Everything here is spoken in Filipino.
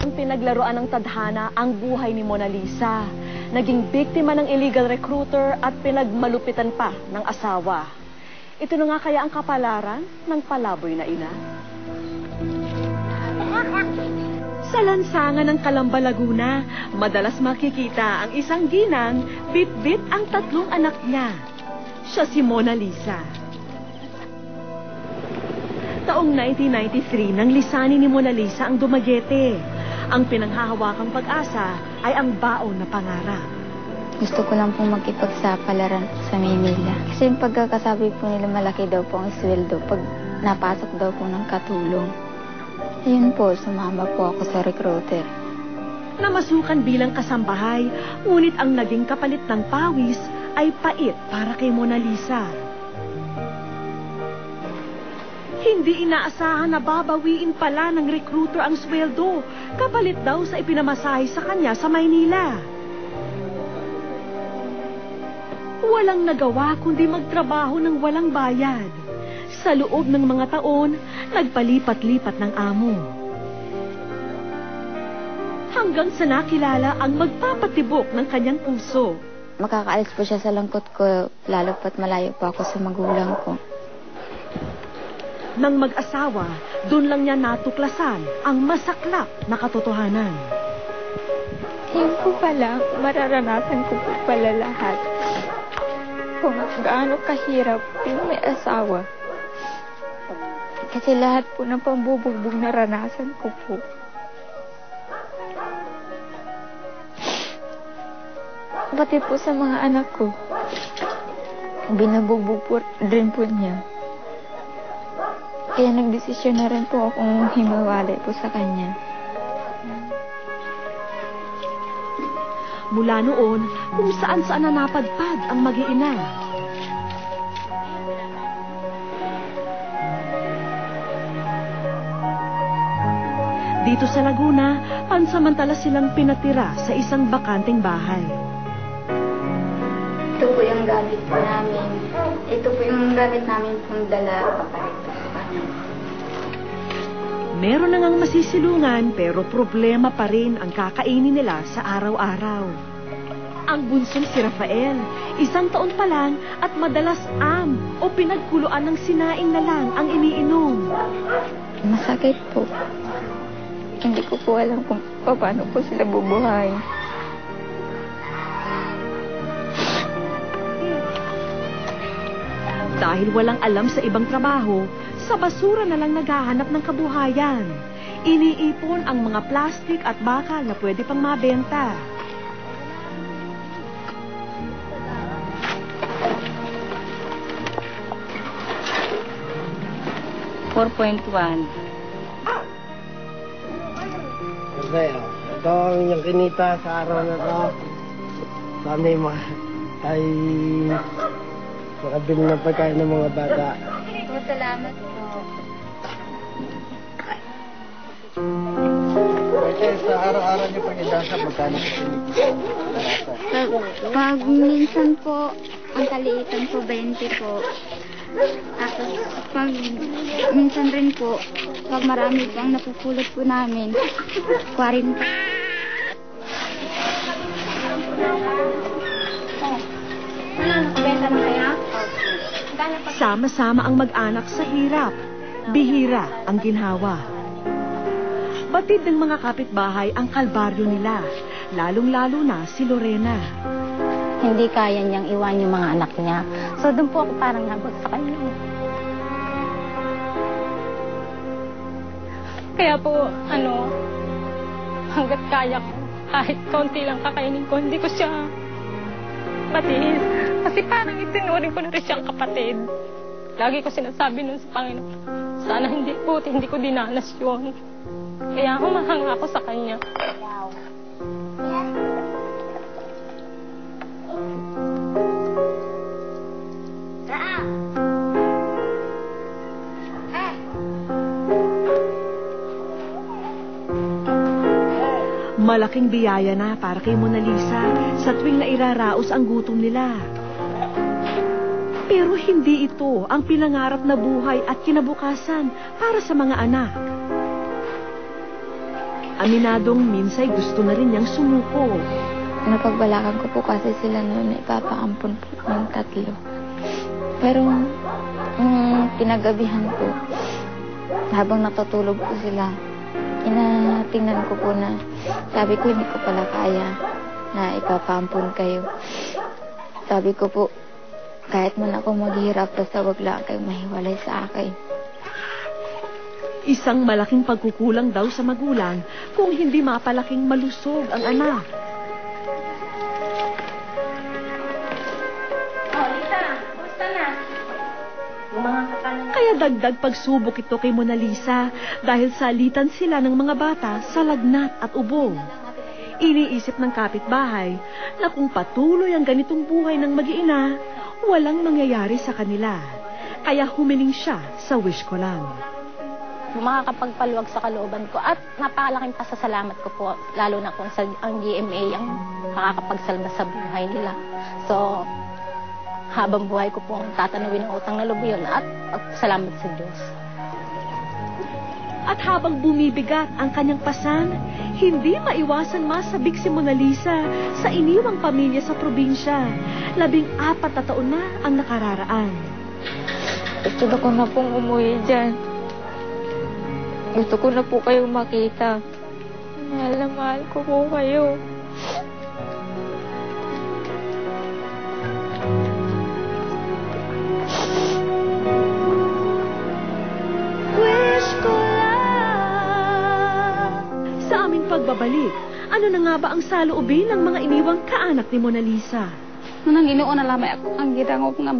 Talagang pinaglaruan ng tadhana ang buhay ni Mona Lisa. Naging biktima ng illegal recruiter at pinagmalupitan pa ng asawa. Ito na nga kaya ang kapalaran ng palaboy na ina. Sa lansangan ng Calamba, Laguna, madalas makikita ang isang ginang bit-bit ang 3 anak niya. Siya si Mona Lisa. Taong 1993 nang lisanin ni Mona Lisa ang Dumaguete. Ang pinanghahawakang pag-asa ay ang baon na pangarap. Gusto ko lang pong makipagsapalaran sa Maynila. Kasi yung pagkakasabi po nila malaki daw po ang sweldo pag napasok daw po ng katulong. Ayun po, sumama po ako sa recruiter. Namasukan bilang kasambahay, ngunit ang naging kapalit ng pawis ay pait para kay Mona Lisa. Hindi inaasahan na babawiin pala ng recruiter ang sweldo, kapalit daw sa ipinamasahe sa kanya sa Maynila. Walang nagawa kundi magtrabaho ng walang bayad. Sa loob ng mga taon, nagpalipat-lipat ng amo. Hanggang sa nakilala ang magpapatibok ng kanyang puso. Makakaalis po siya sa langkot ko, lalo pat malayo po ako sa magulang ko. Nang mag-asawa, doon lang niya natuklasan ang masaklap na katotohanan. Yun po pala, mararanasan ko po pala lahat. Kung gaano kahirap yung may asawa. Kasi lahat po ng pambubugbog naranasan ko po. Pati po sa mga anak ko. Binubugbog po rin po niya. Kaya nagdesisyon na rin po akong himawalay po sa kanya. Mula noon, kung saan-saan na napadpad ang mag-iina. Dito sa Laguna, pansamantala silang pinatira sa isang bakanteng bahay. Ito po yung gamit po namin. Ito po yung gamit namin pong dala paparito sa kanya. Meron na ngang masisilungan pero problema pa rin ang kakainin nila sa araw-araw. Ang bunsong si Rafael, 1 taon pa lang at madalas o pinagkuluan ng sinaing na lang ang iniinom. Masakit po. Hindi ko po alam kung paano po sila bubuhay. Dahil walang alam sa ibang trabaho, sa basura na lang naghahanap ng kabuhayan. Iniipon ang mga plastik at bakal na pwede pang mabenta. Kasi, ito ang inyong kinita sa araw na ito. Sana ay makabili ng pagkain ng mga bata. Salamat po. Kasi sa araw-araw niyo pag-idasa, magkano po kinikita? Pag minsan po, ang kaliitan po, 20 po. Tapos, pag minsan rin po, pag marami po ang napupulot po namin, 40. Sama-sama ang mag-anak sa hirap. Bihira ang ginhawa. Batid ng mga kapitbahay ang kalbaryo nila, lalong-lalo na si Lorena. Hindi kaya niyang iwan yung mga anak niya. So doon po ako parang nabag sa kanya. Kaya po, hanggat kaya ko, kahit konti lang kakainin ko, hindi ko siya patiis. Kasi parang itinuring ko na rin siyang kapatid. Lagi ko sinasabi nun sa Panginoon, sana hindi ko dinanas yun. Kaya humahanga ako sa kanya. Malaking biyaya na para kay Mona Lisa sa tuwing nairaraos ang gutom nila. Pero hindi ito ang pinangarap na buhay at kinabukasan para sa mga anak. Aminadong minsay gusto na rin niyang sumuko. Napagbalakan ko po kasi sila noon na ipapaampon po yung 3. Pero, pinagabihan po, habang natutulog po sila, tingnan ko po na, sabi ko hindi ko pala kaya na ipapaampon kayo. Sabi ko po, kahit man ako maghihirap, basta wag lang kayo mahiwalay sa akin. Isang malaking pagkukulang daw sa magulang kung hindi mapalaking malusog ang anak. Kaya dagdag pagsubok ito kay Mona Lisa dahil salitan sila ng mga bata sa lagnat at ubo. Iniisip ng kapitbahay na kung patuloy ang ganitong buhay ng mag-iina, walang mangyayari sa kanila. Kaya humiling siya sa wish ko lang. Makakapagpaluwag sa kalooban ko at napakalaking pasasalamat ko po, lalo na kung ang GMA ang makakapagsalba sa buhay nila. So, habang buhay ko po ang tatanawin ng utang na loob yun at salamat sa Diyos. At habang bumibigat ang kanyang pasan, hindi maiwasan masabik si Mona Lisa sa iniwang pamilya sa probinsya. 14 na taon na ang nakararaan. Gusto ko na pong umuwi dyan. Gusto ko na po kayong makita. Mahal na mahal ko po kayo. Sa aming pagbabalik, ano na nga ba ang saloobin ng mga iniwang kaanak ni Mona Lisa? Nang Ginoo na lamay ako ang gidangog nga